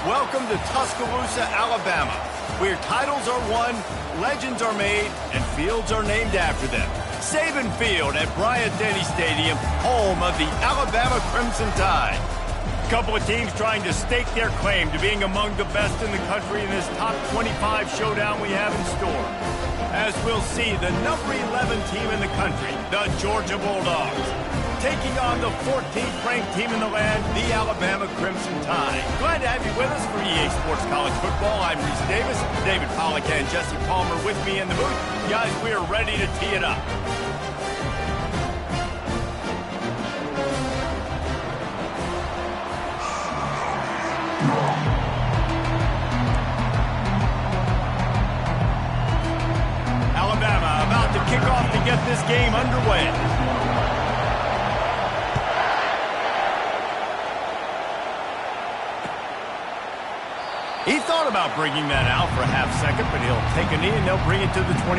Welcome to Tuscaloosa, Alabama, where titles are won, legends are made, and fields are named after them. Saban Field at Bryant-Denny Stadium, home of the Alabama Crimson Tide. A couple of teams trying to stake their claim to being among the best in the country in this top 25 showdown we have in store. As we'll see, the number 11 team in the country, the Georgia Bulldogs, taking on the 14th ranked team in the land, the Alabama Crimson Tide. Glad to have you with us for EA Sports College Football. I'm Reese Davis, David Pollack and Jesse Palmer with me in the booth. Guys, we are ready to tee it up. Alabama about to kick off to get this game underway. He thought about bringing that out for a half second, but he'll take a knee and they'll bring it to the 25.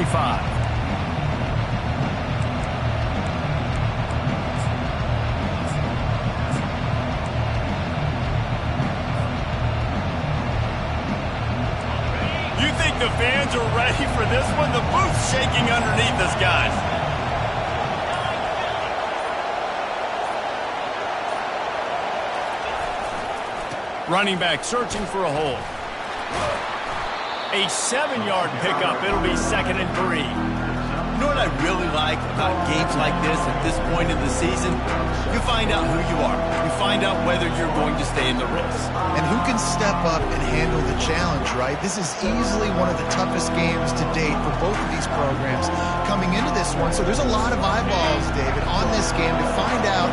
You think the fans are ready for this one? The booth's shaking underneath us, guys. Running back searching for a hole. A 7-yard pickup. It'll be 2nd and 3. You know what I really like about games like this at this point in the season? You find out who you are. You find out whether you're going to stay in the race. And who can step up and handle the challenge, right? This is easily one of the toughest games to date for both of these programs coming into this one. So there's a lot of eyeballs, David, on this game to find out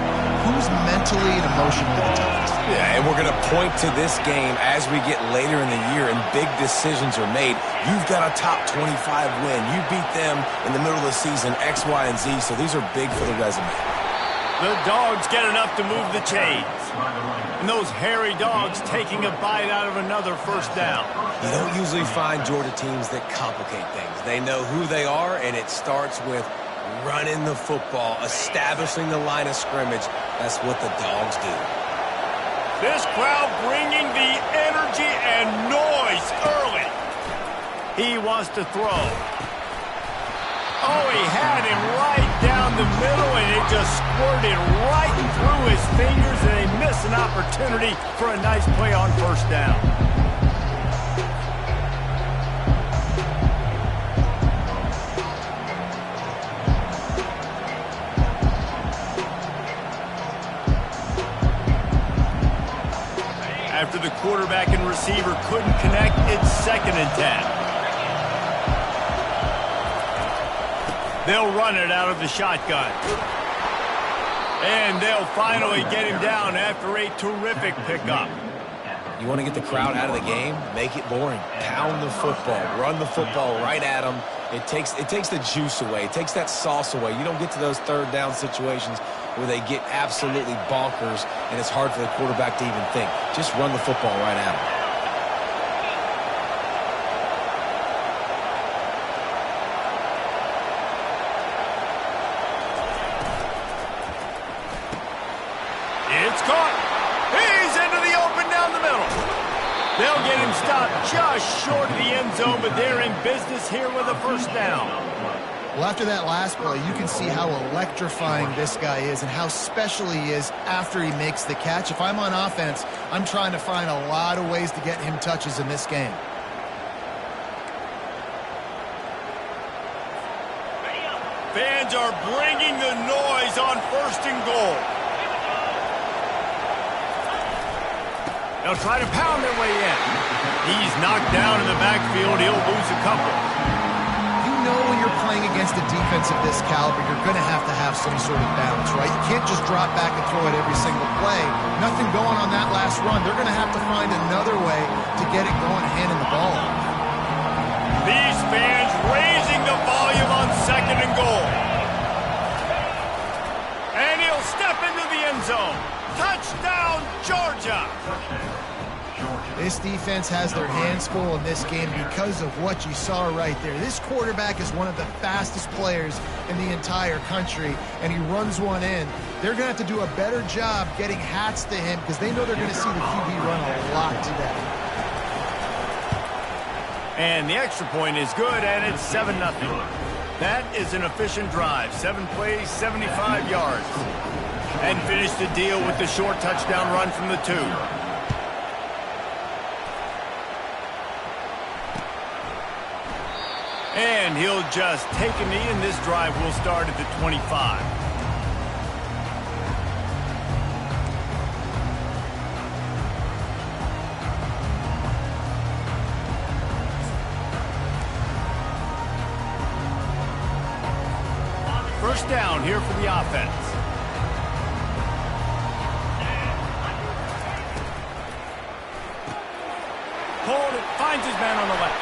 who's mentally and emotionally the toughest. Yeah, and we're going to point to this game as we get later in the year and big decisions are made. You've got a top 25 win. You beat them in the middle of the season, X, Y, and Z, so these are big for the resume. The Dogs get enough to move the chains. And those hairy dogs taking a bite out of another first down. You don't usually find Georgia teams that complicate things. They know who they are, and it starts with running the football, establishing the line of scrimmage. That's what the Dogs do. This crowd bringing the energy and noise early. He wants to throw. Oh, he had him right down the middle, and it just squirted right through his fingers, and they miss an opportunity for a nice play on first down. After the quarterback and receiver couldn't connect, it's 2nd and 10. They'll run it out of the shotgun. And they'll finally get him down after a terrific pickup. You want to get the crowd out of the game? Make it boring. Pound the football. Run the football right at them. It takes the juice away. It takes that sauce away. You don't get to those third down situations where they get absolutely bonkers and it's hard for the quarterback to even think. Just run the football right at them. It's caught. He's into the open down the middle. They'll get him stopped just short of the end zone, but they're in business here with a first down. Well, after that last play, you can see how electrifying this guy is and how special he is after he makes the catch. If I'm on offense, I'm trying to find a lot of ways to get him touches in this game. Fans are bringing the noise on 1st and goal. They'll try to pound their way in. He's knocked down in the backfield. He'll lose a couple. You know when you're playing against a defense of this caliber, you're going to have some sort of balance, right? You can't just drop back and throw it every single play. Nothing going on that last run. They're going to have to find another way to get it going, handing the ball off. These fans raising the volume on 2nd and goal. And he'll step into the end zone. Touchdown, Georgia! This defense has their hands full in this game because of what you saw right there. This quarterback is one of the fastest players in the entire country, and he runs one in. They're going to have to do a better job getting hats to him because they know they're going to see the QB run a lot today. And the extra point is good, and it's 7-0. That is an efficient drive. 7 plays, 75 yards. And finish the deal with the short touchdown run from the 2. And he'll just take a knee, and this drive will start at the 25. First down here for the offense. Hold it, finds his man on the left.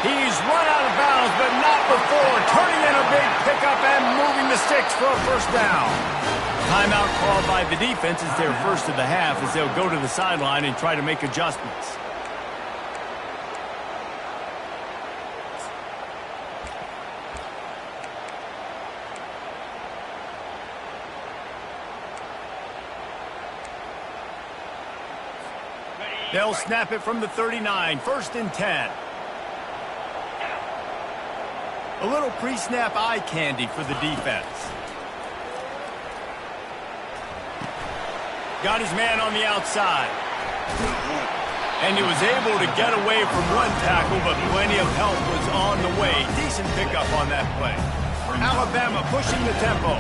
He's run out of bounds, but not before turning in a big pickup and moving the sticks for a first down. Timeout called by the defense is their first of the half as they'll go to the sideline and try to make adjustments. They'll snap it from the 39, 1st and 10. A little pre-snap eye candy for the defense. Got his man on the outside. And he was able to get away from one tackle, but plenty of help was on the way. Decent pickup on that play. Alabama pushing the tempo.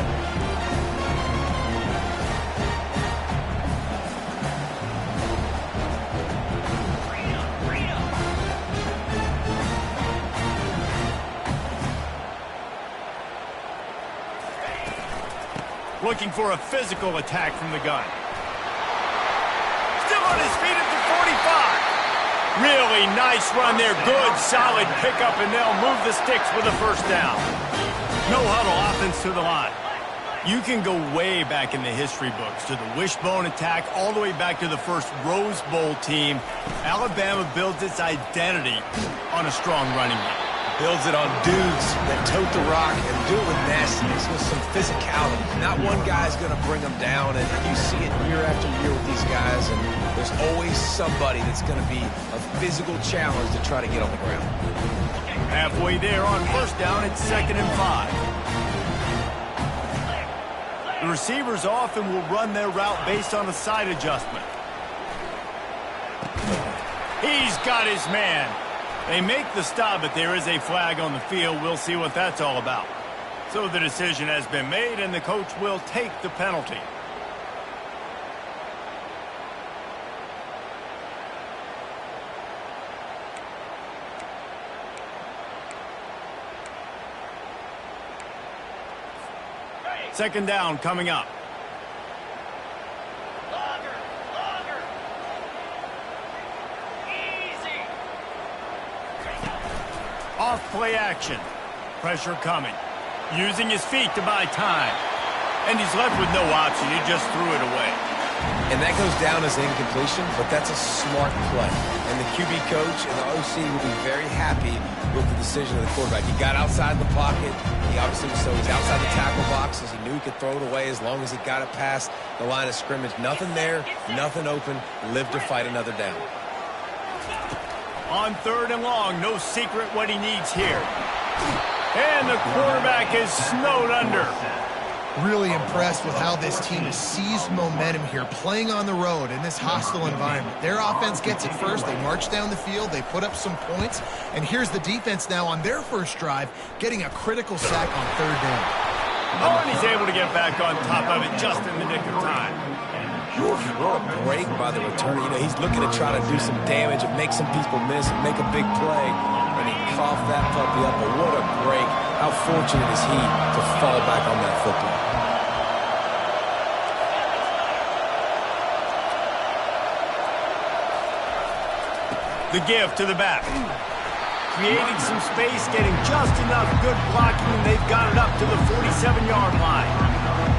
Looking for a physical attack from the gun. Still on his feet at the 45. Really nice run there. Good, solid pickup, and they'll move the sticks with a first down. No huddle offense to the line. You can go way back in the history books to the wishbone attack, all the way back to the first Rose Bowl team. Alabama builds its identity on a strong running game. Builds it on dudes that tote the rock and do it with nastiness, with some physicality. Not one guy's going to bring them down, and you see it year after year with these guys, and there's always somebody that's going to be a physical challenge to try to get on the ground. Halfway there on first down, it's 2nd and 5. The receivers often will run their route based on a side adjustment. He's got his man. They make the stop, but there is a flag on the field. We'll see what that's all about. So the decision has been made, and the coach will take the penalty. Second down coming up. Off play action. Pressure coming. Using his feet to buy time. And he's left with no option. He just threw it away. And that goes down as incompletion, but that's a smart play. And the QB coach and the OC will be very happy with the decision of the quarterback. He got outside the pocket. He obviously was he's outside the tackle boxes. He knew he could throw it away as long as he got it past the line of scrimmage. Nothing there, nothing open. Live to fight another down. On 3rd and long, no secret what he needs here. And the quarterback is snowed under. Really impressed with how this has seized momentum here, playing on the road in this hostile environment. Their offense gets it first. They march down the field. They put up some points. And here's the defense now on their first drive, getting a critical sack on 3rd down. Oh, and he's able to get back on top of it just in the nick of time. What a break by the returner. You know, he's looking to try to do some damage and make some people miss and make a big play. And he coughed that puppy up, but what a break. How fortunate is he to fall back on that football. The give to the back. Creating some space, getting just enough good blocking, and they've got it up to the 47-yard line.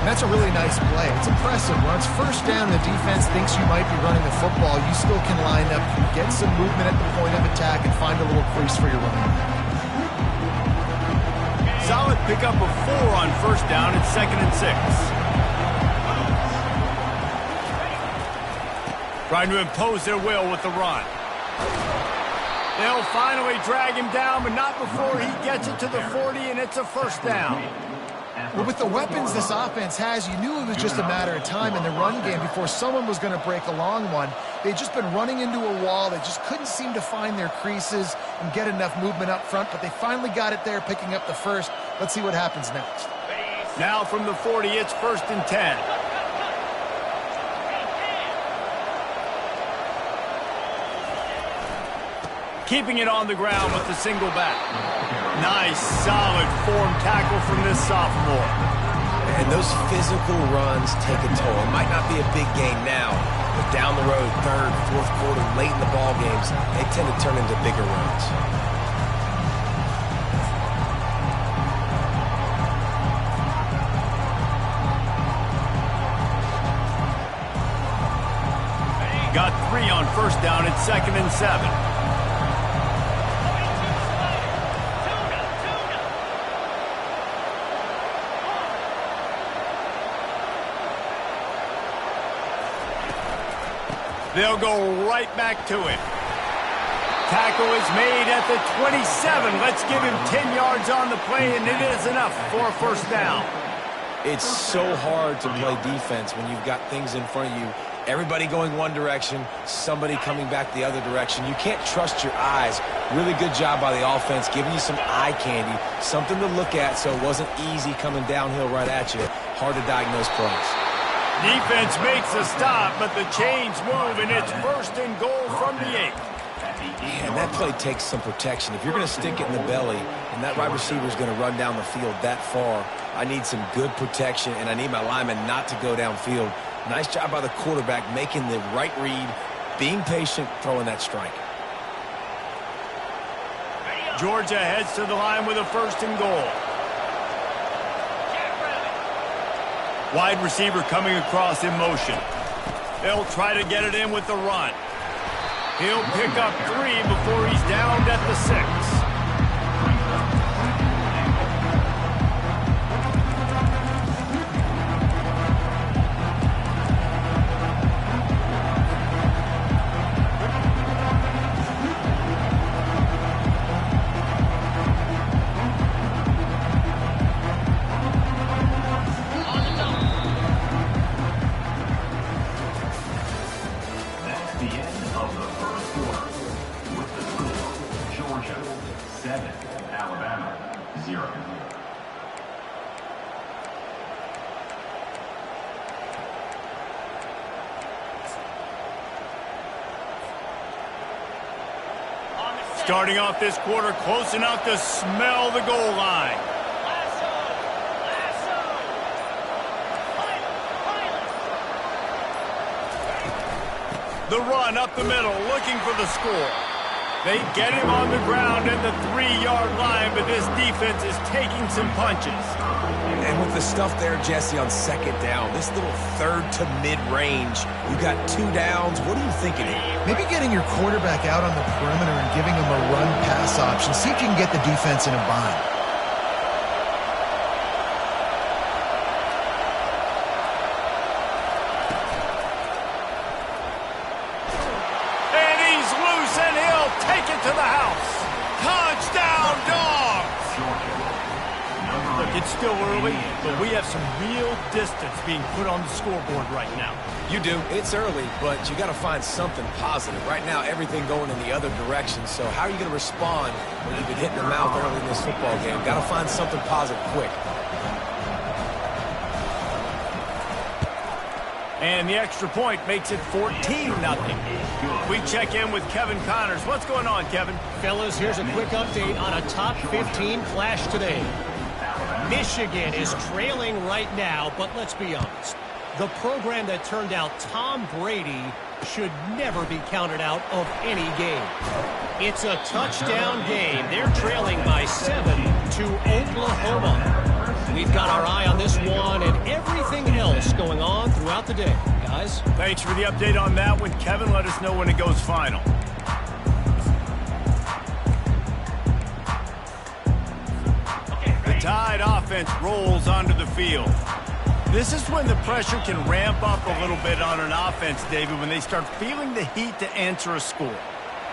That's a really nice play. It's impressive. When it's first down, the defense thinks you might be running the football. You still can line up, get some movement at the point of attack, and find a little crease for your running. Solid pickup of 4 on first down. It's 2nd and 6. Trying to impose their will with the run. They'll finally drag him down, but not before he gets it to the 40, and it's a first down. Well, with the weapons this offense has, you knew it was just a matter of time in the run game before someone was going to break a long one. They'd just been running into a wall. They just couldn't seem to find their creases and get enough movement up front, but they finally got it there, picking up the first. Let's see what happens next. Now from the 40, it's 1st and 10. Keeping it on the ground with the single back. Nice, solid form tackle from this sophomore. And those physical runs take a toll. It might not be a big gain now, but down the road, 3rd, 4th quarter, late in the ball games, they tend to turn into bigger runs. Got 3 on 1st down. It's 2nd and 7. They'll go right back to it. Tackle is made at the 27. Let's give him 10 yards on the play, and it is enough for a first down. It's so hard to play defense when you've got things in front of you. Everybody going one direction, somebody coming back the other direction. You can't trust your eyes. Really good job by the offense, giving you some eye candy, something to look at so it wasn't easy coming downhill right at you. Hard to diagnose plays. Defense makes a stop, but the chains move, and it's 1st and goal from the 8. And that play takes some protection. If you're going to stick it in the belly and that wide receiver is going to run down the field that far, I need some good protection, and I need my lineman not to go downfield. Nice job by the quarterback making the right read, being patient, throwing that strike. Georgia heads to the line with a 1st and goal. Wide receiver coming across in motion. They'll try to get it in with the run. He'll pick up 3 before he's downed at the 6. Starting off this quarter close enough to smell the goal line. The run up the middle, looking for the score. They get him on the ground at the 3-yard line, but this defense is taking some punches. And with the stuff there, Jesse, on 2nd down, this little 3rd to mid-range, you got 2 downs. What are you thinking here? Maybe getting your quarterback out on the perimeter and giving him a run-pass option. See if you can get the defense in a bind. And he's loose, and he'll take it to the house. Touchdown, Dogs! Look, it's still early, but we have some real distance being put on the scoreboard right now. You do. It's early, but you got to find something positive. Right now, everything going in the other direction. So how are you going to respond when you've been hit in the mouth early in this football game? Got to find something positive quick. And the extra point makes it 14-0. We check in with Kevin Connors. What's going on, Kevin? Fellas, here's a quick update on a top 15 flash today. Michigan is trailing right now, but let's be honest. The program that turned out Tom Brady should never be counted out of any game. It's a touchdown game. They're trailing by 7 to Oklahoma. We've got our eye on this one and everything else going on throughout the day, guys. Thanks for the update on that one, Kevin. Let us know when it goes final. The Tide offense rolls onto the field. This is when the pressure can ramp up a little bit on an offense, David, when they start feeling the heat to answer a score.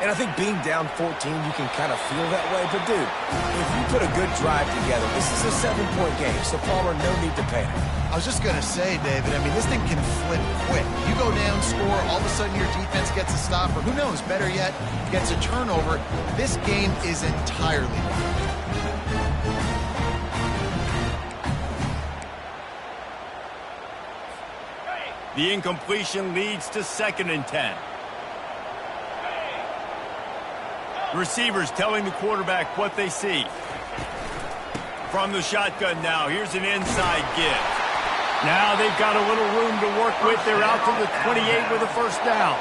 And I think being down 14, you can kind of feel that way. But, dude, if you put a good drive together, this is a 7-point game. So, Palmer, no need to panic. I was just going to say, David, I mean, this thing can flip quick. You go down, score, all of a sudden your defense gets a stop, or who knows, better yet, gets a turnover. This game is entirely different. The incompletion leads to 2nd and 10. Receivers telling the quarterback what they see. From the shotgun now, here's an inside give. Now they've got a little room to work with. They're out to the 28 with a first down.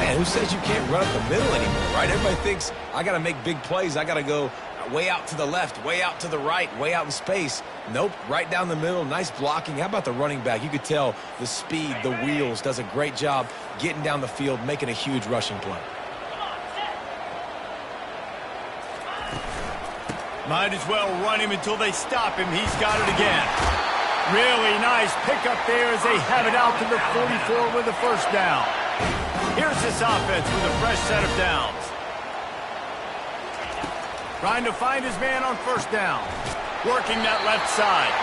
Man, who says you can't run up the middle anymore, right? Everybody thinks, I got to make big plays. I got to go way out to the left, way out to the right, way out in space. Nope, right down the middle, nice blocking. How about the running back? You could tell the speed, the wheels, does a great job getting down the field, making a huge rushing play. Might as well run him until they stop him. He's got it again. Really nice pickup there as they have it out to the 44 with a first down. Here's this offense with a fresh set of downs. Trying to find his man on first down. Working that left side.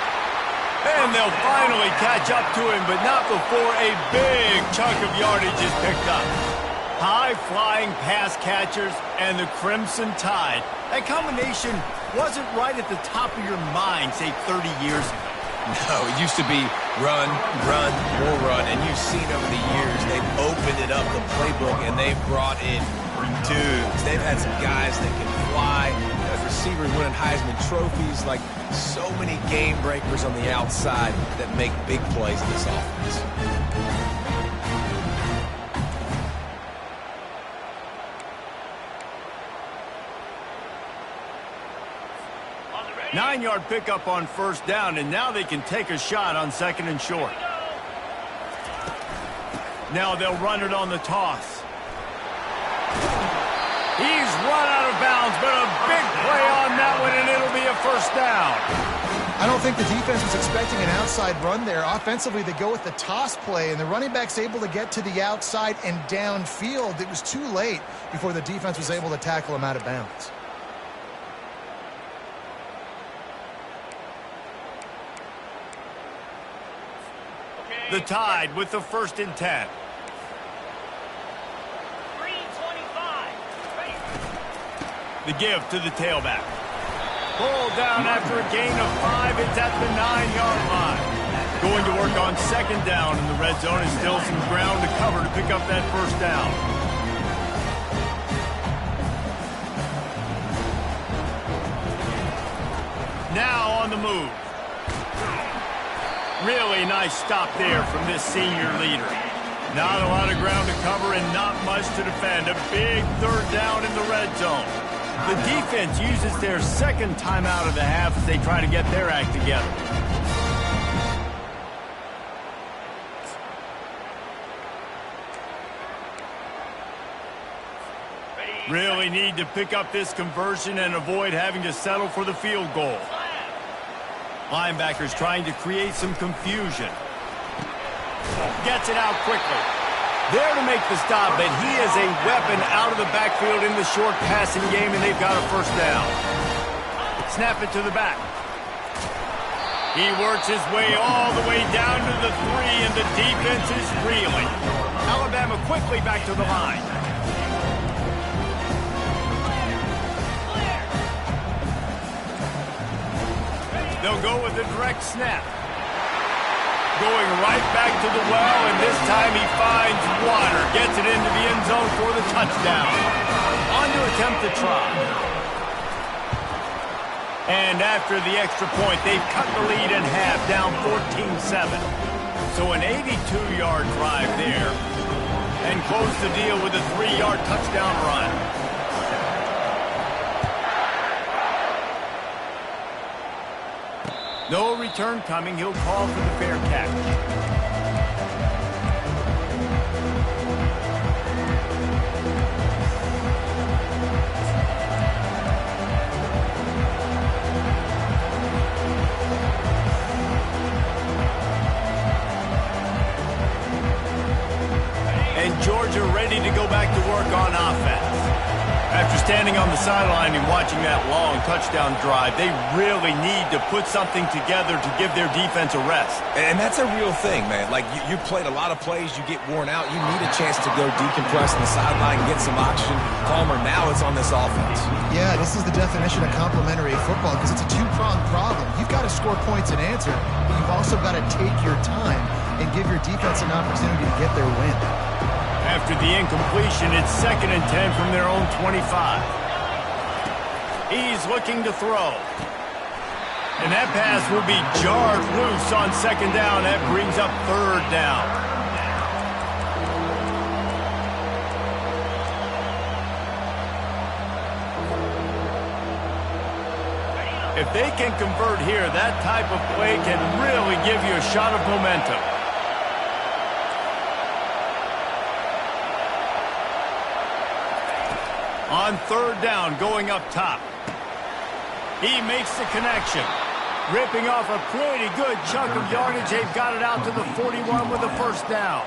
And they'll finally catch up to him, but not before a big chunk of yardage is picked up. High-flying pass catchers and the Crimson Tide. That combination wasn't right at the top of your mind, say, 30 years ago. No, it used to be run, run, more run, and you've seen over the years they've opened it up, the playbook, and they've brought in dudes. They've had some guys that can fly, receivers winning Heisman trophies, like so many game breakers on the outside that make big plays in this offense. Nine-yard pickup on first down, and now they can take a shot on 2nd and short. Now they'll run it on the toss. He's run out of bounds, but a big play on that one, and it'll be a first down. I don't think the defense was expecting an outside run there. Offensively, they go with the toss play, and the running back's able to get to the outside and downfield. It was too late before the defense was able to tackle him out of bounds. The Tide with the 1st and 10. The give to the tailback. Pulled down after a gain of 5. It's at the 9-yard line. Going to work on 2nd down in the red zone, and still some ground to cover to pick up that first down. Now on the move. Really nice stop there from this senior leader. Not a lot of ground to cover and not much to defend. A big 3rd down in the red zone. The defense uses their 2nd timeout of the half as they try to get their act together. Really need to pick up this conversion and avoid having to settle for the field goal. Linebackers trying to create some confusion. Gets it out quickly. There to make the stop, but he is a weapon out of the backfield in the short passing game, and they've got a first down. Snap it to the back. He works his way all the way down to the 3, and the defense is reeling. Alabama quickly back to the line. They'll go with a direct snap. Going right back to the well, and this time he finds water. Gets it into the end zone for the touchdown. On to attempt the try. And after the extra point, they've cut the lead in half, down 14-7. So an 82-yard drive there. And close the deal with a 3-yard touchdown run. No return coming. He'll call for the fair catch. And Georgia ready to go back to work on offense. After standing on the sideline and watching that long touchdown drive, they really need to put something together to give their defense a rest. And that's a real thing, man. Like, you played a lot of plays, you get worn out, you need a chance to go decompress on the sideline and get some oxygen. Palmer, now it's on this offense. Yeah, this is the definition of complementary football because it's a two-pronged problem. You've got to score points and answer, but you've also got to take your time and give your defense an opportunity to get their win. After the incompletion, it's 2nd and 10 from their own 25. He's looking to throw. And that pass will be jarred loose on 2nd down. That brings up 3rd down. If they can convert here, that type of play can really give you a shot of momentum. On 3rd down, going up top. He makes the connection. Ripping off a pretty good chunk of yardage. They've got it out to the 41 with a 1st down.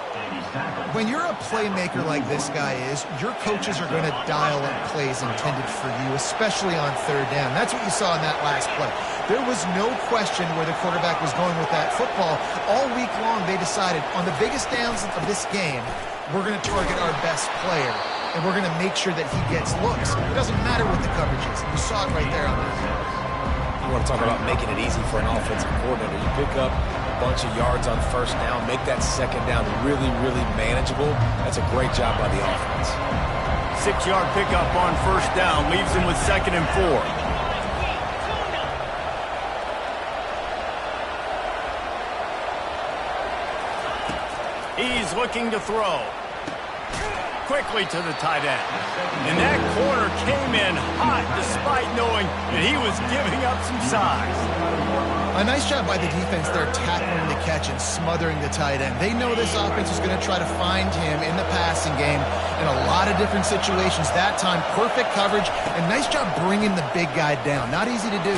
When you're a playmaker like this guy is, your coaches are going to dial up plays intended for you, especially on 3rd down. That's what you saw in that last play. There was no question where the quarterback was going with that football. All week long, they decided on the biggest downs of this game, we're going to target our best player, and we're going to make sure that he gets looks. It doesn't matter what the coverage is. You saw it right there on that. You want to talk about making it easy for an offensive coordinator. You pick up a bunch of yards on 1st down, make that 2nd down really, really manageable. That's a great job by the offense. 6-yard pickup on 1st down, leaves him with 2nd and 4. He's looking to throw. Quickly to the tight end. And that corner came in hot despite knowing that he was giving up some size. A nice job by the defense there, tackling the catch and smothering the tight end. They know this offense is going to try to find him in the passing game in a lot of different situations. That time, perfect coverage, and nice job bringing the big guy down. Not easy to do.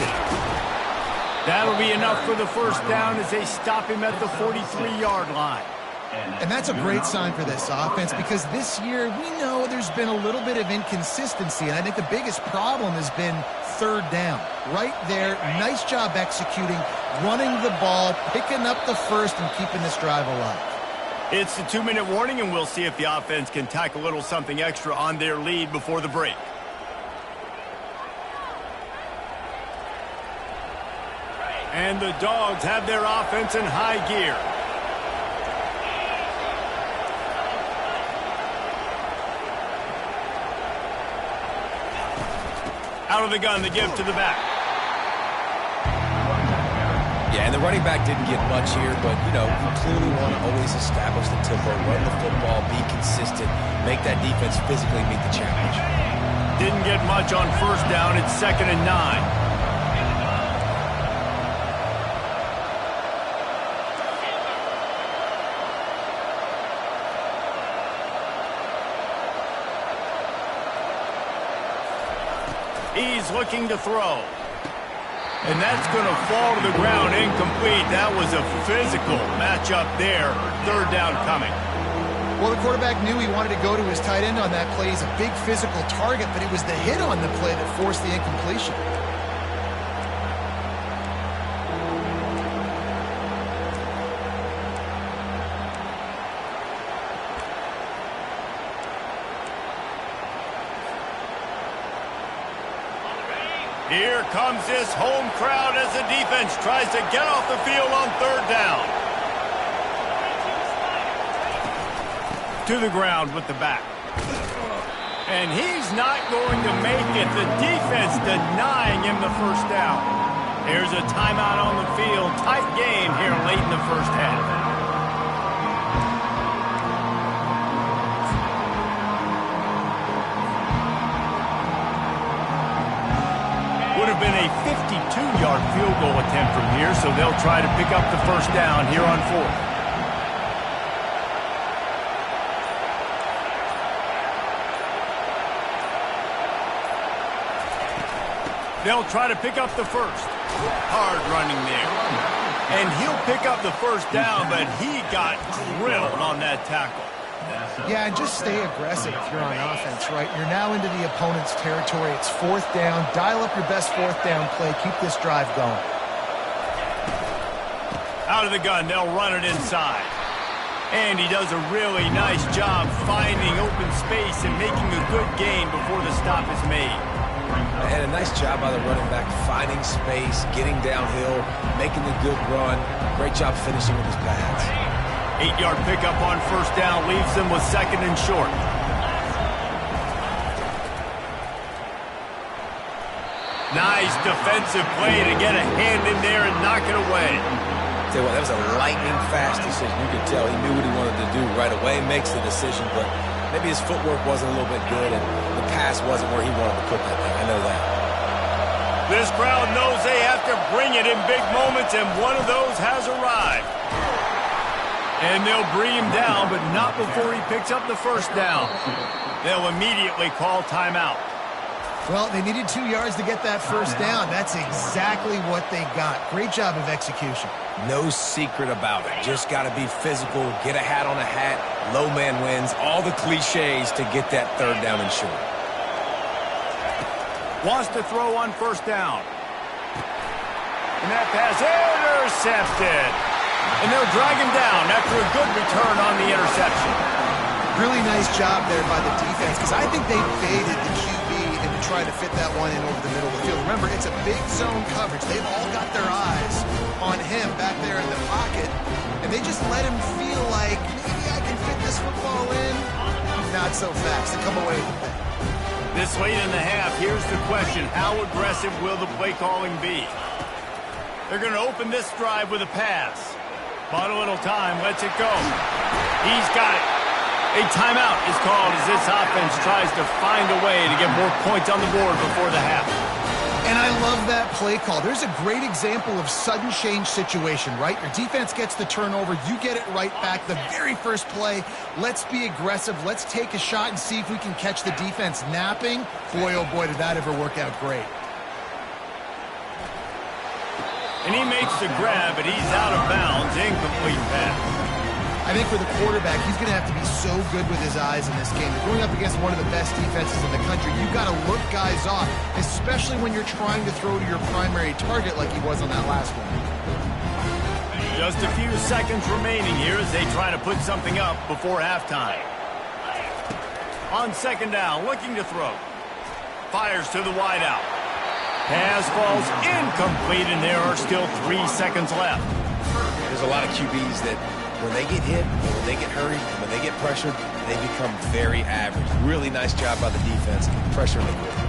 That'll be enough for the 1st down as they stop him at the 43-yard line. And that's a great sign for this offense because this year we know there's been a little bit of inconsistency, and I think the biggest problem has been 3rd down. Right there, nice job executing, running the ball, picking up the 1st, and keeping this drive alive. It's the 2-minute warning, and we'll see if the offense can tack a little something extra on their lead before the break. And the Dogs have their offense in high gear. Out of the gun, the give to the back. Yeah, and the running back didn't get much here, but, you know, you clearly want to always establish the tempo, run the football, be consistent, make that defense physically meet the challenge. Didn't get much on 1st down. It's 2nd and 9. He's looking to throw. And that's going to fall to the ground incomplete. That was a physical matchup there. 3rd down coming. Well, the quarterback knew he wanted to go to his tight end on that play. He's a big physical target, but it was the hit on the play that forced the incompletion. Here comes this home crowd as the defense tries to get off the field on 3rd down. To the ground with the back. And he's not going to make it. The defense denying him the 1st down. There's a timeout on the field. Tight game here late in the 1st half. Would have been a 52-yard field goal attempt from here, so they'll try to pick up the 1st down here on 4th. They'll try to pick up the 1st. Hard running there. And he'll pick up the 1st down, but he got drilled on that tackle. Yeah, and just stay aggressive if you're on offense, right? You're now into the opponent's territory. It's 4th down. Dial up your best 4th down play. Keep this drive going. Out of the gun, they'll run it inside. And he does a really nice job finding open space and making a good gain before the stop is made. And a nice job by the running back, finding space, getting downhill, making the good run. Great job finishing with his pads. 8-yard pickup on 1st down leaves them with 2nd and short. Nice defensive play to get a hand in there and knock it away. Tell you what, that was a lightning-fast decision. You could tell he knew what he wanted to do right away, makes the decision, but maybe his footwork wasn't a little bit good, and the pass wasn't where he wanted to put that thing. I know that. This crowd knows they have to bring it in big moments, and one of those has arrived. And they'll bring him down, but not before he picks up the 1st down. They'll immediately call timeout. Well, they needed 2 yards to get that 1st down. That's exactly what they got. Great job of execution. No secret about it. Just got to be physical, get a hat on a hat, low man wins, all the cliches to get that 3rd down and short. Wants to throw on 1st down. And that pass intercepted. And they'll drag him down after a good return on the interception. Really nice job there by the defense, because I think they baited the QB and tried to fit that one in over the middle of the field. Remember, it's a big zone coverage. They've all got their eyes on him back there in the pocket, and they just let him feel like, maybe I can fit this football in. Not so fast to come away with it. This late in the half, here's the question. How aggressive will the play calling be? They're going to open this drive with a pass. Bought a little time, lets it go. He's got it. A timeout is called as this offense tries to find a way to get more points on the board before the half. And I love that play call. There's a great example of sudden change situation, right? Your defense gets the turnover. You get it right back. The very first play, let's be aggressive. Let's take a shot and see if we can catch the defense napping. Boy, oh boy, did that ever work out great. And he makes the grab, but he's out of bounds. Incomplete pass. I think for the quarterback, he's going to have to be so good with his eyes in this game. They're going up against one of the best defenses in the country. You've got to look guys off, especially when you're trying to throw to your primary target like he was on that last one. Just a few seconds remaining here as they try to put something up before halftime. On 2nd down, looking to throw. Fires to the wideout. Pass falls incomplete, and there are still 3 seconds left. There's a lot of QBs that when they get hit, or when they get hurried, when they get pressured, they become very average. Really nice job by the defense, pressuring the quarterback.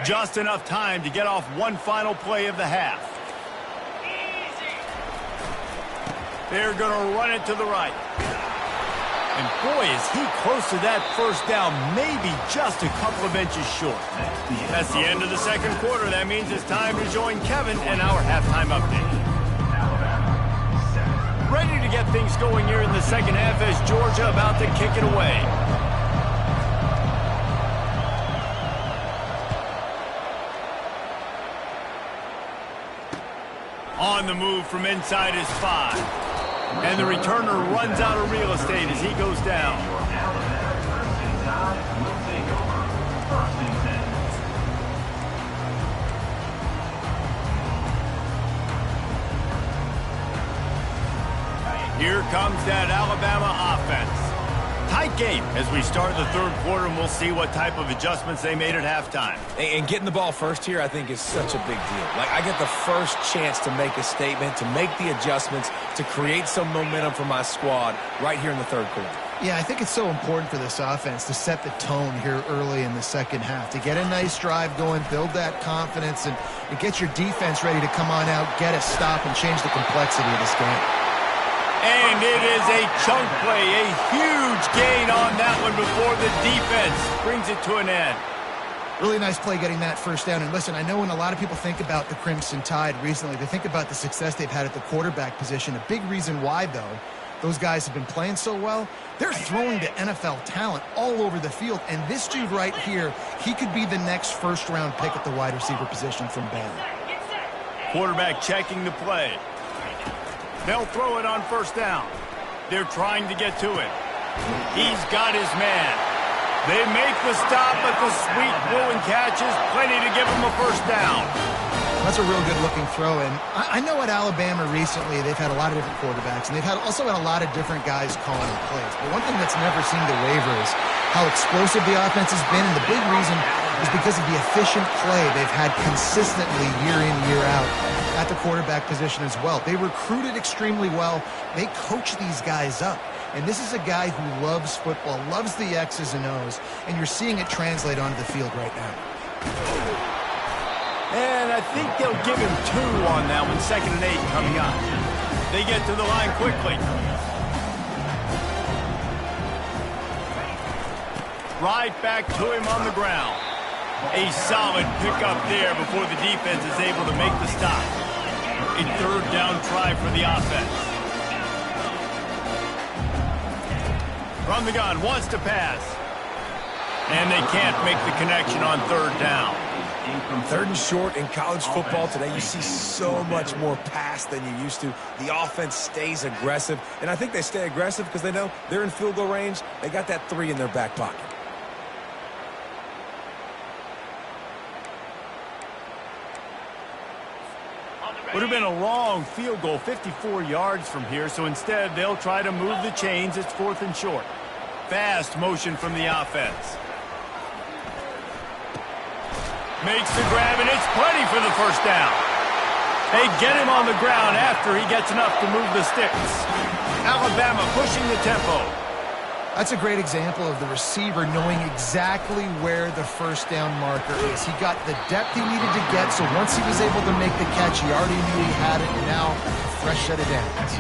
Just enough time to get off one final play of the half. They're going to run it to the right. And boy, is he close to that 1st down, maybe just a couple of inches short. That's the end of the 2nd quarter. That means it's time to join Kevin and our halftime update. Ready to get things going here in the 2nd half as Georgia about to kick it away. On the move from inside his 5. And the returner runs out of real estate as he goes down. Here comes that Alabama offense. Tight game as we start the 3rd quarter, and we'll see what type of adjustments they made at halftime. And getting the ball first here, I think, is such a big deal. Like, I get the first chance to make a statement, to make the adjustments, to create some momentum for my squad right here in the 3rd quarter. Yeah, I think it's so important for this offense to set the tone here early in the 2nd half, to get a nice drive going, build that confidence, and get your defense ready to come on out, get a stop, and change the complexity of this game. And it is a chunk play, a huge gain on that one before the defense brings it to an end. Really nice play getting that 1st down. And listen, I know when a lot of people think about the Crimson Tide recently, they think about the success they've had at the quarterback position. A big reason why, though, Those guys have been playing so well. They're throwing to NFL talent all over the field. And this dude right here, he could be the next first-round pick at the wide receiver position from Bama. Quarterback checking the play. They'll throw it on first down. They're trying to get to it. He's got his man. They make the stop, but the sweet Woolen catches plenty to give him a first down. That's a real good-looking throw. And I know at Alabama recently they've had a lot of different quarterbacks, and they've also had a lot of different guys calling plays. But one thing that's never seemed to waver is how explosive the offense has been, and the big reason is because of the efficient play they've had consistently year in, year out at the quarterback position as well. They recruited extremely well. They coach these guys up. And this is a guy who loves football, loves the X's and O's, and you're seeing it translate onto the field right now. And I think they'll give him 2 on that one, 2nd and 8 coming up. They get to the line quickly. Right back to him on the ground. A solid pickup there before the defense is able to make the stop. A 3rd down try for the offense. From the gun, wants to pass. And they can't make the connection on 3rd down. 3rd and short in college football today, you see so much more pass than you used to. The offense stays aggressive, and I think they stay aggressive because they know they're in field goal range. They got that 3 in their back pocket. Would have been a long field goal, 54 yards from here, so instead they'll try to move the chains. It's 4th and short. Fast motion from the offense. Makes the grab, and it's plenty for the first down. They get him on the ground after he gets enough to move the sticks. Alabama pushing the tempo. That's a great example of the receiver knowing exactly where the first down marker is. He got the depth he needed to get, so once he was able to make the catch, he already knew he had it, and now a fresh set of downs.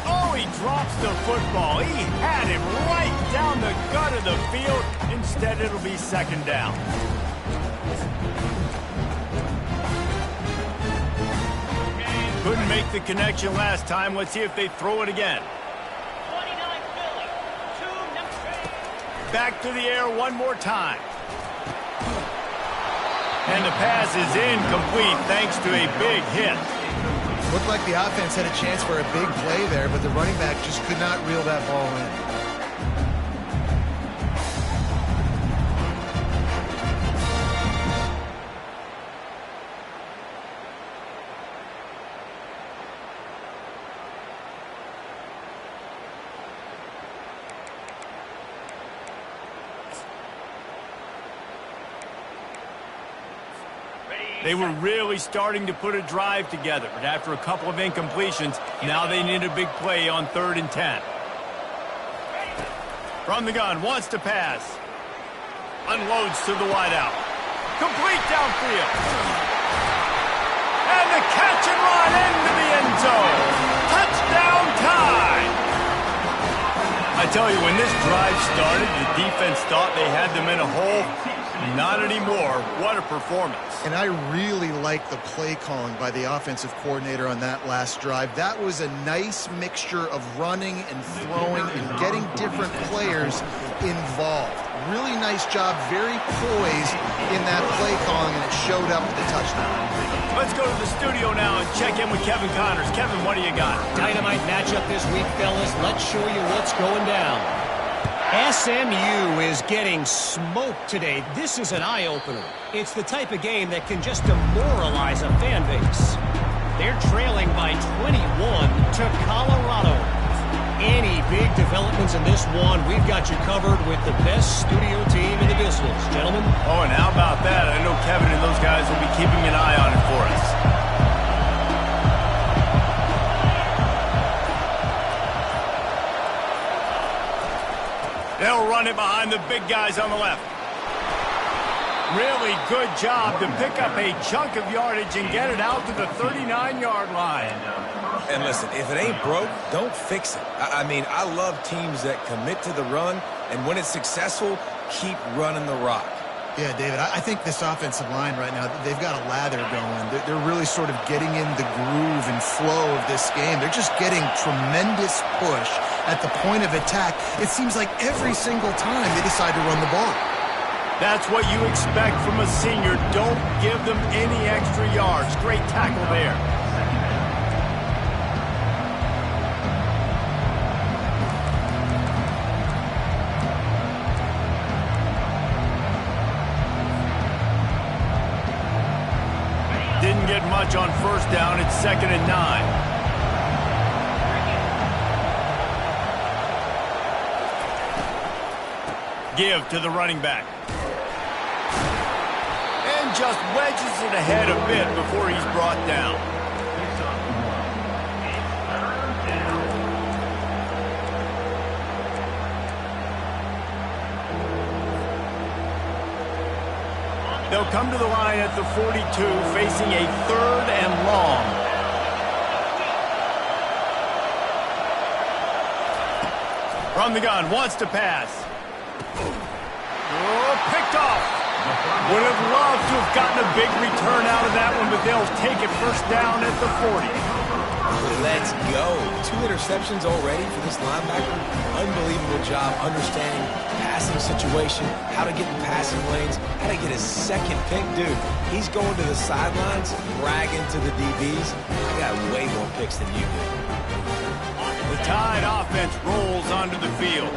Oh, he drops the football. He had him right down the gut of the field. Instead, it'll be 2nd down. Couldn't make the connection last time. Let's see if they throw it again. Back to the air one more time. And the pass is incomplete thanks to a big hit. Looked like the offense had a chance for a big play there, but the running back just could not reel that ball in. They were really starting to put a drive together, but after a couple of incompletions, now they need a big play on 3rd and 10. From the gun, wants to pass. Unloads to the wideout. Complete downfield. And the catch and run into the end zone. Touchdown time. I tell you, when this drive started, the defense thought they had them in a hole. Not anymore. What a performance. And I really like the play calling by the offensive coordinator on that last drive. That was a nice mixture of running and throwing and getting different players involved. Really nice job, very poised in that play calling, and it showed up with the touchdown. Let's go to the studio now and check in with Kevin Connors. Kevin, what do you got? Dynamite matchup this week, fellas. Let's show you what's going down. SMU is getting smoked today. This is an eye-opener. It's the type of game that can just demoralize a fan base. They're trailing by 21 to Colorado. Any big developments in this one, we've got you covered with the best studio team in the business. Gentlemen? Oh, and how about that? I know Kevin and those guys will be keeping an eye on it for us. They'll run it behind the big guys on the left. Really good job to pick up a chunk of yardage and get it out to the 39-yard line. And listen, if it ain't broke, don't fix it. I mean, I love teams that commit to the run, and when it's successful, keep running the rock. Yeah, David, I think this offensive line right now, they've got a lather going. They're really sort of getting in the groove and flow of this game. They're just getting tremendous push at the point of attack. It seems like every single time they decide to run the ball. That's what you expect from a senior. Don't give them any extra yards. Great tackle there. Didn't get much on first down. It's 2nd and 9. Give to the running back. And just wedges it ahead a bit before he's brought down. They'll come to the line at the 42, facing a 3rd and long. From the gun, wants to pass. Oh, picked off. Would have loved to have gotten a big return out of that one, but they'll take it first down at the 40. Let's go. 2 interceptions already for this linebacker. Unbelievable job understanding passing situation, how to get in passing lanes, how to get his second pick. Dude, he's going to the sidelines, bragging to the DBs. I got way more picks than you do. The Tide offense rolls onto the field.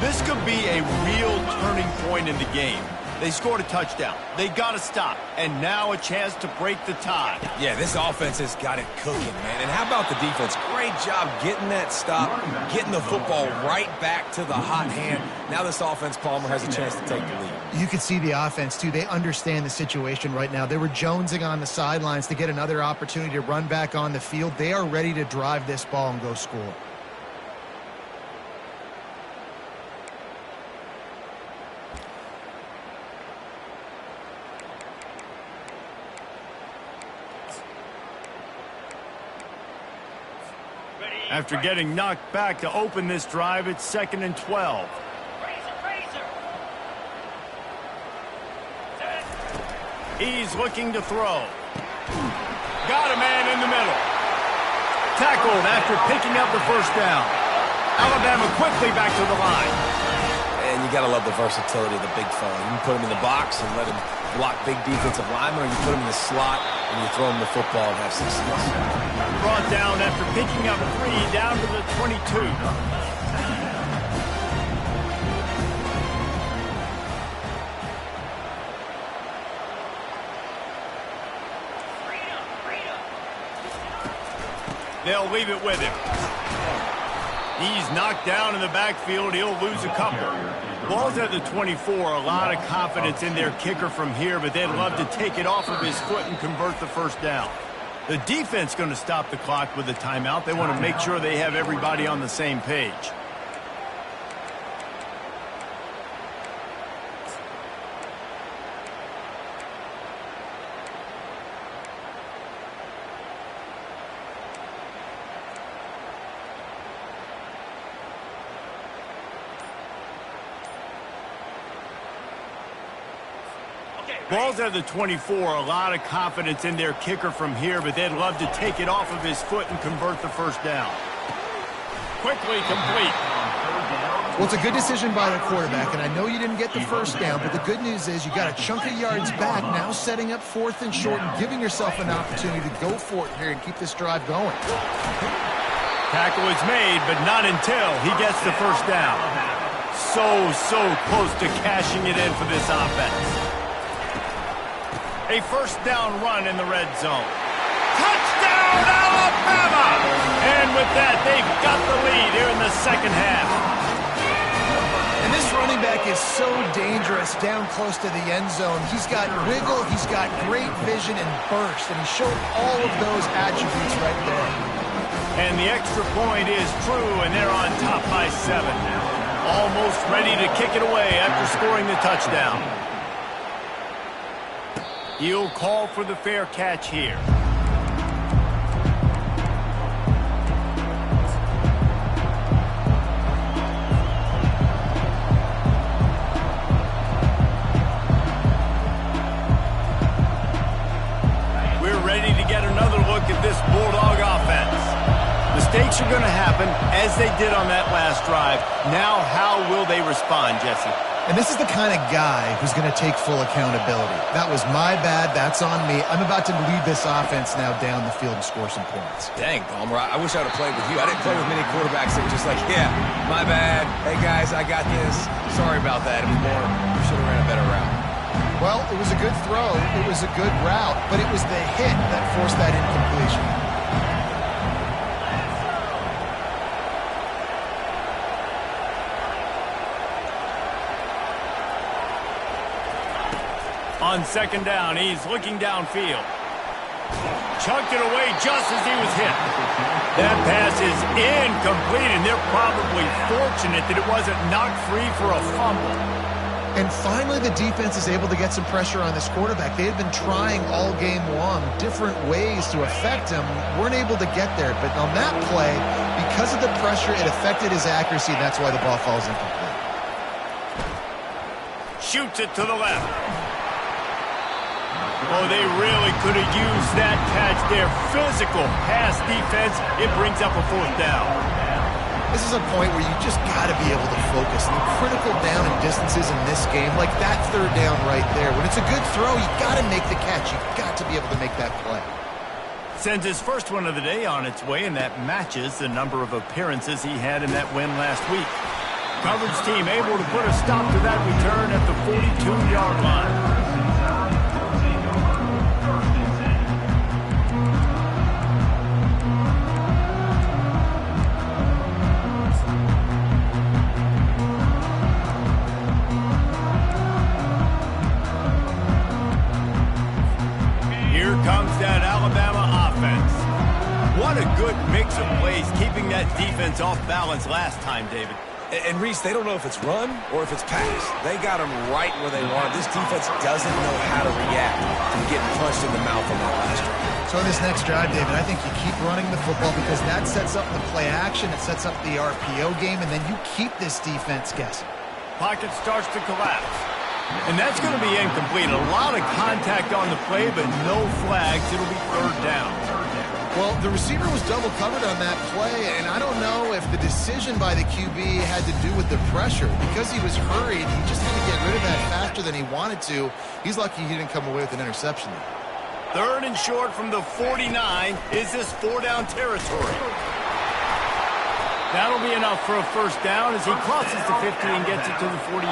This could be a real turning point in the game. They scored a touchdown. They got to stop. And now a chance to break the tie. Yeah, this offense has got it cooking, man. And how about the defense? Great job getting that stop, getting the football right back to the hot hand. Now this offense, Palmer, has a chance to take the lead. You can see the offense, too. They understand the situation right now. They were jonesing on the sidelines to get another opportunity to run back on the field. They are ready to drive this ball and go score. After getting knocked back to open this drive, it's 2nd and 12. He's looking to throw. Got a man in the middle. Tackled after picking up the first down. Alabama quickly back to the line. And you got to love the versatility of the big fella. You can put him in the box and let him block big defensive linemen, or you put him in the slot and you throw him the football and have success. Brought down after picking up 3 down to the 22. They'll leave it with him. He's knocked down in the backfield. He'll lose a couple. Ball's at the 24. A lot of confidence in their kicker from here, but they'd love to take it off of his foot and convert the first down. The defense going to stop the clock with a timeout. They want to make sure they have everybody on the same page. Ball's at the 24. A lot of confidence in their kicker from here, but they'd love to take it off of his foot and convert the first down. Quickly complete. Well, it's a good decision by the quarterback, and I know you didn't get the first down, but the good news is you got a chunk of yards back, now setting up 4th and short and giving yourself an opportunity to go for it here and keep this drive going. Tackle is made, but not until he gets the first down. So close to cashing it in for this offense. A first down run in the red zone. Touchdown, Alabama! And with that, they've got the lead here in the second half. And this running back is so dangerous down close to the end zone. He's got wiggle, he's got great vision and burst, and he showed all of those attributes right there. And the extra point is true, and they're on top by 7. Almost ready to kick it away after scoring the touchdown. He'll call for the fair catch here. as they did on that last drive. Now how will they respond, Jesse? And this is the kind of guy who's going to take full accountability. That was my bad. That's on me. I'm about to lead this offense now down the field and score some points. Dang, Palmer, I wish I would have played with you. I didn't play with many quarterbacks that were just like, yeah, my bad. Hey, guys, I got this. Sorry about that. It was more, you should have ran a better route. Well, it was a good throw. It was a good route, but it was the hit that forced that incompletion. On second down, he's looking downfield. Chucked it away just as he was hit. That pass is incomplete, and they're probably fortunate that it wasn't knocked free for a fumble. And finally, the defense is able to get some pressure on this quarterback. They had been trying all game long different ways to affect him. Weren't able to get there. But on that play, because of the pressure, it affected his accuracy, and that's why the ball falls incomplete. Shoots it to the left. Oh, they really could have used that catch there. Physical pass defense. It brings up a fourth down. This is a point where you just got to be able to focus. The critical down and distances in this game, like that third down right there. When it's a good throw, you got to make the catch. You've got to be able to make that play. Sends his first one of the day on its way, and that matches the number of appearances he had in that win last week. Coverage team able to put a stop to that return at the 42-yard line. What a good mix of plays, keeping that defense off balance last time, David. And Reese, they don't know if it's run or if it's pass. They got them right where they want. This defense doesn't know how to react to getting punched in the mouth on that last drive. So in this next drive, David, I think you keep running the football because that sets up the play action, it sets up the RPO game, and then you keep this defense guessing. Pocket starts to collapse. And that's going to be incomplete. A lot of contact on the play, but no flags. It'll be third down. Well, the receiver was double covered on that play, and I don't know if the decision by the QB had to do with the pressure. Because he was hurried, he just had to get rid of that faster than he wanted to. He's lucky he didn't come away with an interception there. Third and short from the 49. Is this four-down territory? That'll be enough for a first down as he crosses the 50 and gets it to the 48.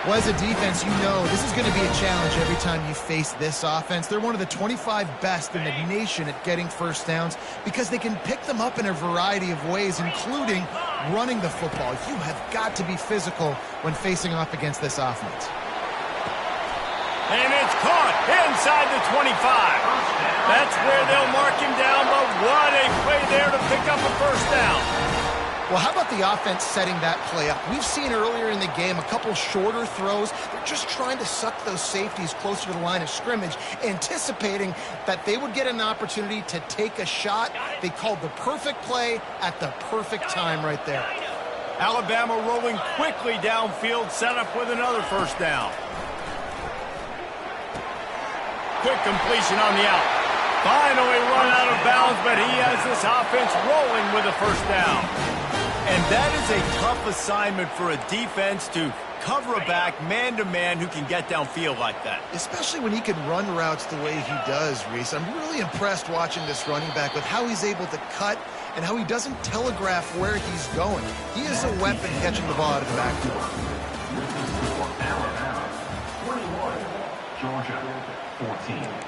Well, as a defense, you know this is going to be a challenge every time you face this offense. They're one of the 25 best in the nation at getting first downs because they can pick them up in a variety of ways, including running the football. You have got to be physical when facing off against this offense. And it's caught inside the 25. That's where they'll mark him down, but what a play there to pick up a first down. Well, how about the offense setting that play up? We've seen earlier in the game a couple shorter throws. They're just trying to suck those safeties closer to the line of scrimmage, anticipating that they would get an opportunity to take a shot. They called the perfect play at the perfect time right there. Alabama rolling quickly downfield, set up with another first down. Quick completion on the out. Finally run out of bounds, but he has this offense rolling with a first down. And that is a tough assignment for a defense to cover a back man-to-man who can get downfield like that. Especially when he can run routes the way he does, Reese. I'm really impressed watching this running back with how he's able to cut and how he doesn't telegraph where he's going. He is a weapon catching the ball out of the backfield. 21, Georgia, 14.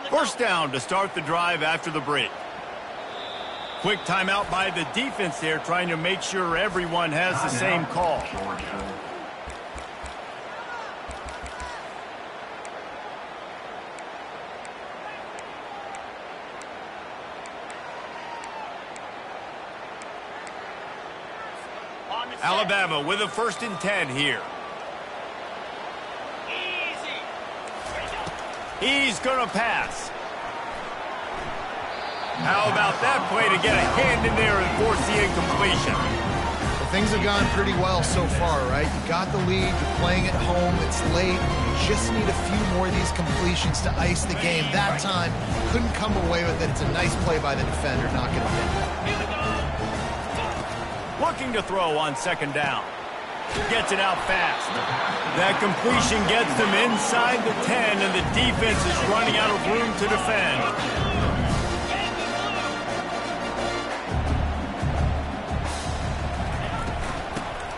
First down to start the drive after the break. Quick timeout by the defense there, trying to make sure everyone has the same call. Alabama with a 1st and 10 here. He's going to pass. How about that play to get a hand in there and force the incompletion? Well, things have gone pretty well so far, right? You got the lead, you're playing at home, it's late. You just need a few more of these completions to ice the game. That time, couldn't come away with it. It's a nice play by the defender, not going to hit. Looking to throw on second down. Gets it out fast. That completion gets them inside the 10, and the defense is running out of room to defend.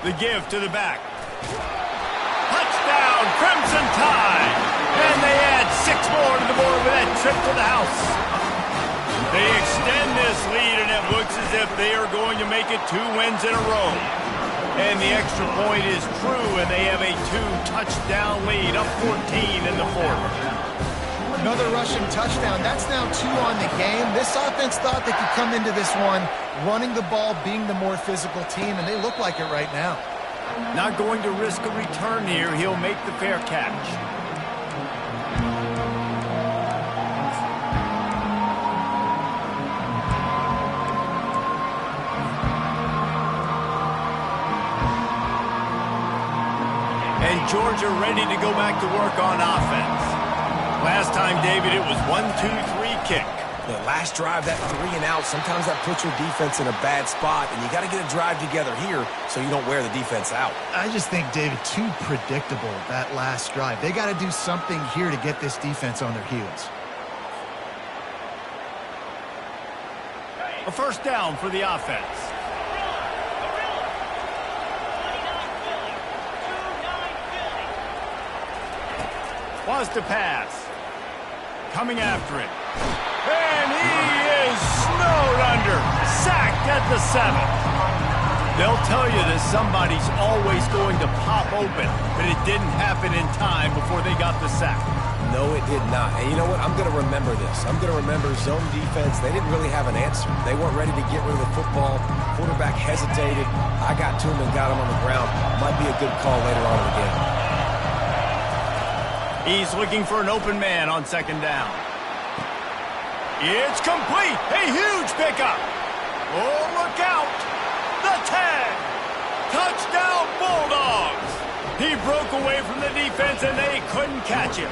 The give to the back. Touchdown, Crimson Tide! And they add 6 more to the board with that trip to the house. They extend this lead, and it looks as if they are going to make it 2 wins in a row. And the extra point is true, and they have a 2-touchdown lead, up 14 in the 4th. Another rushing touchdown. That's now 2 on the game. This offense thought they could come into this one running the ball, being the more physical team, and they look like it right now. Not going to risk a return here. He'll make the fair catch. And Georgia ready to go back to work on offense. Last time, David, it was 1-2-3 kick. The last drive, that 3 and out, sometimes that puts your defense in a bad spot, and you got to get a drive together here so you don't wear the defense out. I just think, David, too predictable, that last drive. They got to do something here to get this defense on their heels. A first down for the offense. Was to pass. Coming after it. And he is snowed under. Sacked at the 7. They'll tell you that somebody's always going to pop open, but it didn't happen in time before they got the sack. No, it did not. And you know what? I'm going to remember this. I'm going to remember zone defense. They didn't really have an answer. They weren't ready to get rid of the football. Quarterback hesitated. I got to him and got him on the ground. Might be a good call later on in the game. He's looking for an open man on second down. It's complete. A huge pickup. Oh, look out. The 10. Touchdown, Bulldogs. He broke away from the defense, and they couldn't catch him.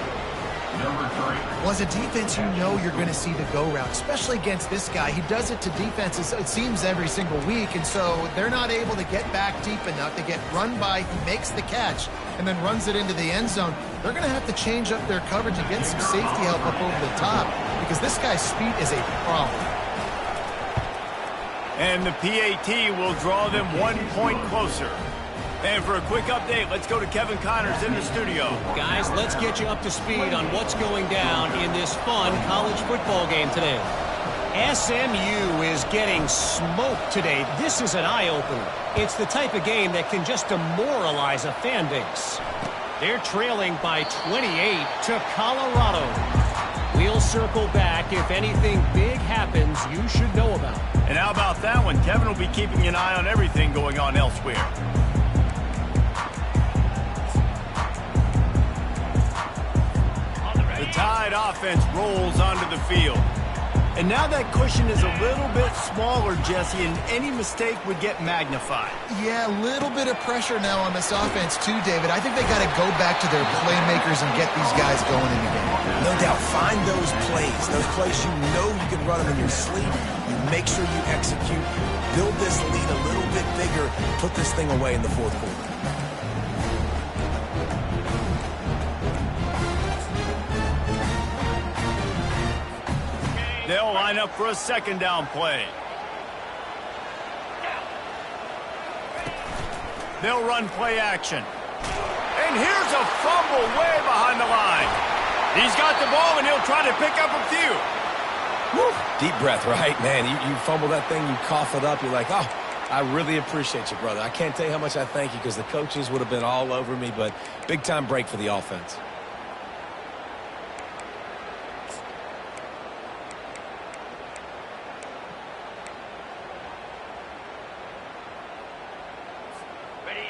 Number 3. Well, as a defense, you know you're going to see the go route, especially against this guy. He does it to defenses, it seems, every single week, and so they're not able to get back deep enough to get run by. He makes the catch and then runs it into the end zone. They're going to have to change up their coverage and get some safety help up over the top because this guy's speed is a problem. And the PAT will draw them 1 point closer. And for a quick update, let's go to Kevin Connors in the studio. Guys, let's get you up to speed on what's going down in this fun college football game today. SMU is getting smoked today. This is an eye-opener. It's the type of game that can just demoralize a fan base. They're trailing by 28 to Colorado. We'll circle back if anything big happens you should know about. And how about that one? Kevin will be keeping an eye on everything going on elsewhere. The Tide offense rolls onto the field. And now that cushion is a little bit smaller, Jesse, and any mistake would get magnified. Yeah, a little bit of pressure now on this offense too, David. I think they got to go back to their playmakers and get these guys going in the game. No doubt, find those plays you know you can run them in your sleep. You make sure you execute, build this lead a little bit bigger, put this thing away in the 4th quarter. They'll line up for a second down play. They'll run play action. And here's a fumble way behind the line. He's got the ball, and he'll try to pick up a few. Woo. Deep breath, right? Man, you fumble that thing, you cough it up, you're like, oh, I really appreciate you, brother. I can't tell you how much I thank you because the coaches would have been all over me, but big-time break for the offense.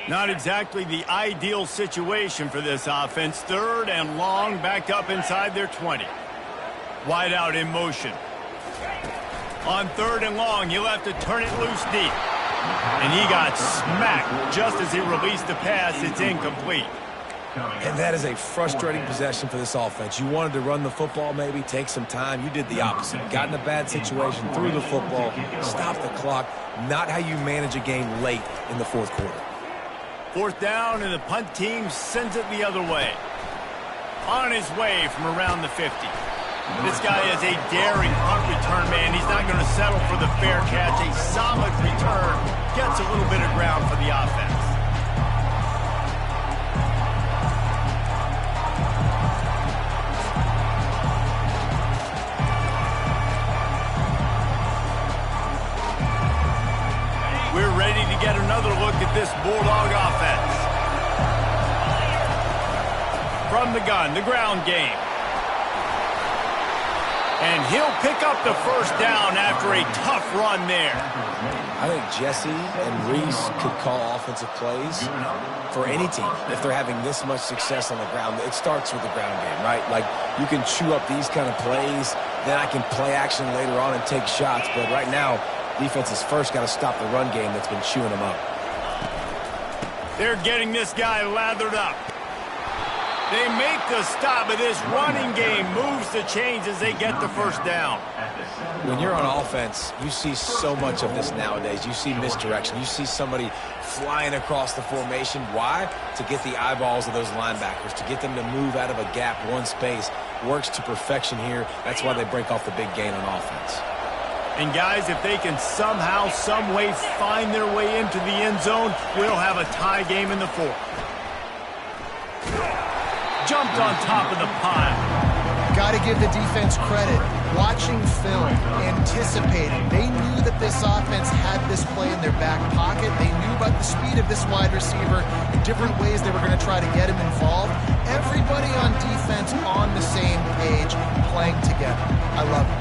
Not exactly the ideal situation for this offense. 3rd and long, backed up inside their 20. Wide out in motion. On 3rd and long, he'll have to turn it loose deep. And he got smacked just as he released the pass. It's incomplete. And that is a frustrating possession for this offense. You wanted to run the football, maybe take some time. You did the opposite. Got in a bad situation, threw the football, stopped the clock. Not how you manage a game late in the 4th quarter. 4th down, and the punt team sends it the other way. On his way from around the 50. This guy is a daring punt return man. He's not going to settle for the fair catch. A solid return gets a little bit of ground for the offense. We're ready to get another look at this Bulldog offense. From the gun, the ground game. And he'll pick up the 1st down after a tough run there. I think Jesse and Reese could call offensive plays for any team if they're having this much success on the ground. It starts with the ground game, right? Like, you can chew up these kind of plays, then I can play action later on and take shots. But right now, defense has first got to stop the run game that's been chewing them up. They're getting this guy lathered up. They make the stop, but this running game moves the chains as they get the 1st down. When you're on offense, you see so much of this nowadays. You see misdirection. You see somebody flying across the formation. Why? To get the eyeballs of those linebackers, to get them to move out of a gap, one space. Works to perfection here. That's why they break off the big gain on offense. And guys, if they can somehow, some way find their way into the end zone, we'll have a tie game in the 4th. Jumped on top of the pile. Got to give the defense credit. Watching film, anticipating. They knew that this offense had this play in their back pocket. They knew about the speed of this wide receiver, the different ways they were going to try to get him involved. Everybody on defense on the same page, playing together. I love it.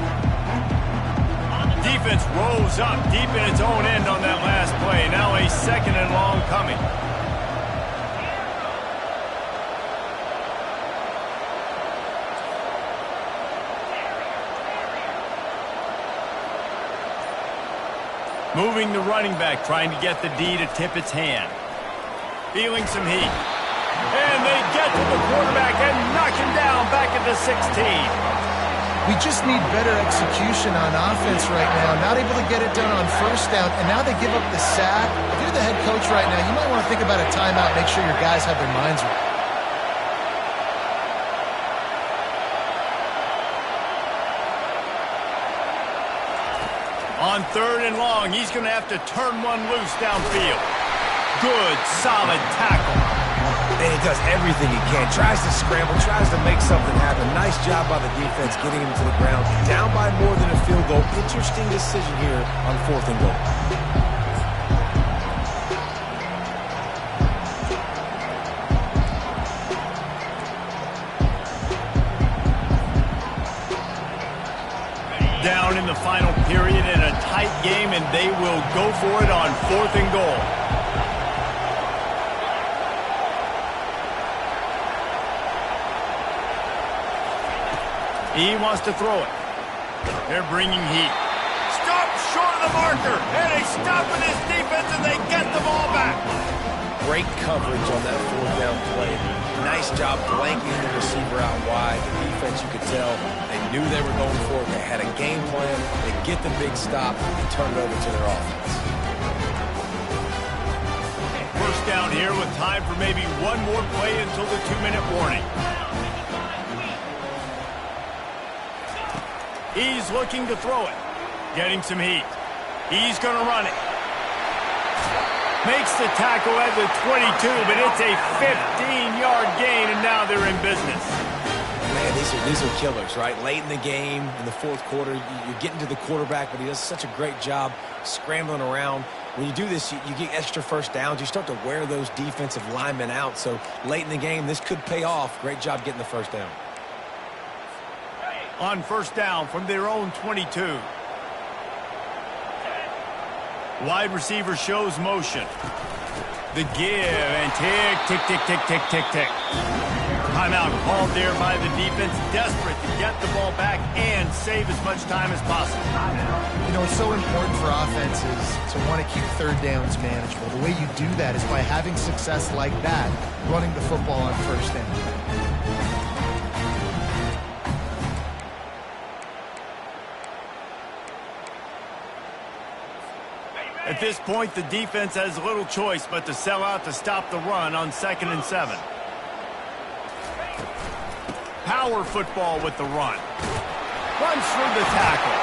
Defense rose up deep in its own end on that last play. Now a 2nd and long coming. Moving the running back, trying to get the D to tip its hand. Feeling some heat. And they get to the quarterback and knock him down back at the 16. We just need better execution on offense right now. Not able to get it done on 1st down, and now they give up the sack. If you're the head coach right now, you might want to think about a timeout, make sure your guys have their minds right. On 3rd and long, he's going to have to turn one loose downfield. Good, solid tackle. And he does everything he can. Tries to scramble, tries to make something happen. Nice job by the defense getting him to the ground. Down by more than a field goal. Interesting decision here on 4th and goal. Down in the final period in a tight game, and they will go for it on 4th and goal. He wants to throw it. They're bringing heat. Stop short of the marker, and they stop with his defense, and they get the ball back. Great coverage on that 4th down play. Nice job blanking the receiver out wide. The defense, you could tell, they knew they were going for it. They had a game plan. They get the big stop and turn it over to their offense. 1st down here with time for maybe one more play until the 2-minute warning. He's looking to throw it. Getting some heat. He's going to run it. Makes the tackle at the 22, but it's a 15-yard gain, and now they're in business. Man, these are killers, right? Late in the game, in the 4th quarter, you're getting to the quarterback, but he does such a great job scrambling around. When you do this, you get extra 1st downs. You start to wear those defensive linemen out. So late in the game, this could pay off. Great job getting the 1st down. On 1st down from their own 22. Wide receiver shows motion. The give and tick, tick, tick, tick, tick, tick, tick. Timeout called there by the defense, desperate to get the ball back and save as much time as possible. You know, it's so important for offenses to want to keep third downs manageable. The way you do that is by having success like that, running the football on first down. At this point, the defense has little choice but to sell out to stop the run on 2nd and 7. Power football with the run. Runs through the tackle.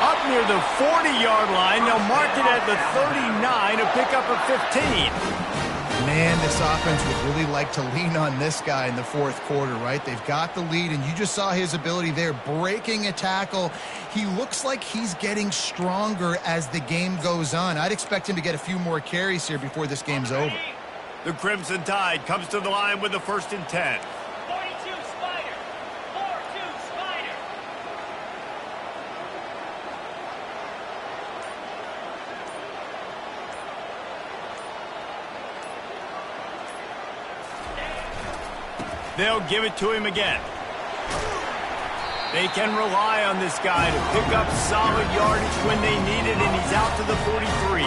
Up near the 40-yard line. They'll mark it at the 39, a pickup of 15. Man, this offense would really like to lean on this guy in the fourth quarter, right? They've got the lead, and you just saw his ability there, breaking a tackle. He looks like he's getting stronger as the game goes on. I'd expect him to get a few more carries here before this game's over. The Crimson Tide comes to the line with the 1st and 10. 42 Spider. 4-2 Spider. They'll give it to him again. They can rely on this guy to pick up solid yardage when they need it, and he's out to the 43.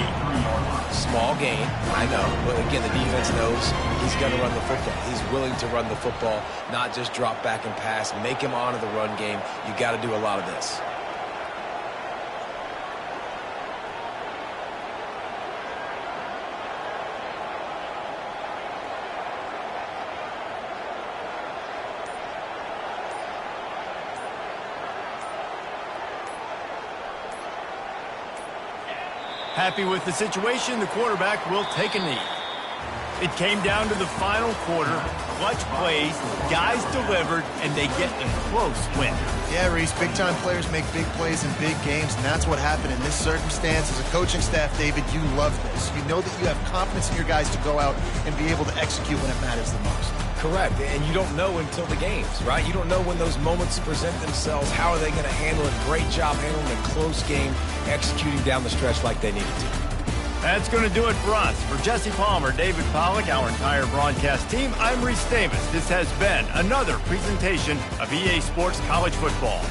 Small gain, I know, but again, the defense knows he's going to run the football. He's willing to run the football, not just drop back and pass, make him honor the run game. You got to do a lot of this. Happy with the situation, the quarterback will take a knee. It came down to the final quarter. Clutch plays, guys delivered, and they get a close win. Yeah, Reese, big-time players make big plays in big games, and that's what happened in this circumstance. As a coaching staff, David, you love this. You know that you have confidence in your guys to go out and be able to execute when it matters the most. Correct, and you don't know until the games, right? You don't know when those moments present themselves. How are they going to handle it? Great job handling a close game, executing down the stretch like they needed to. That's going to do it for us. For Jesse Palmer, David Pollack, our entire broadcast team, I'm Reese Davis. This has been another presentation of EA Sports College Football.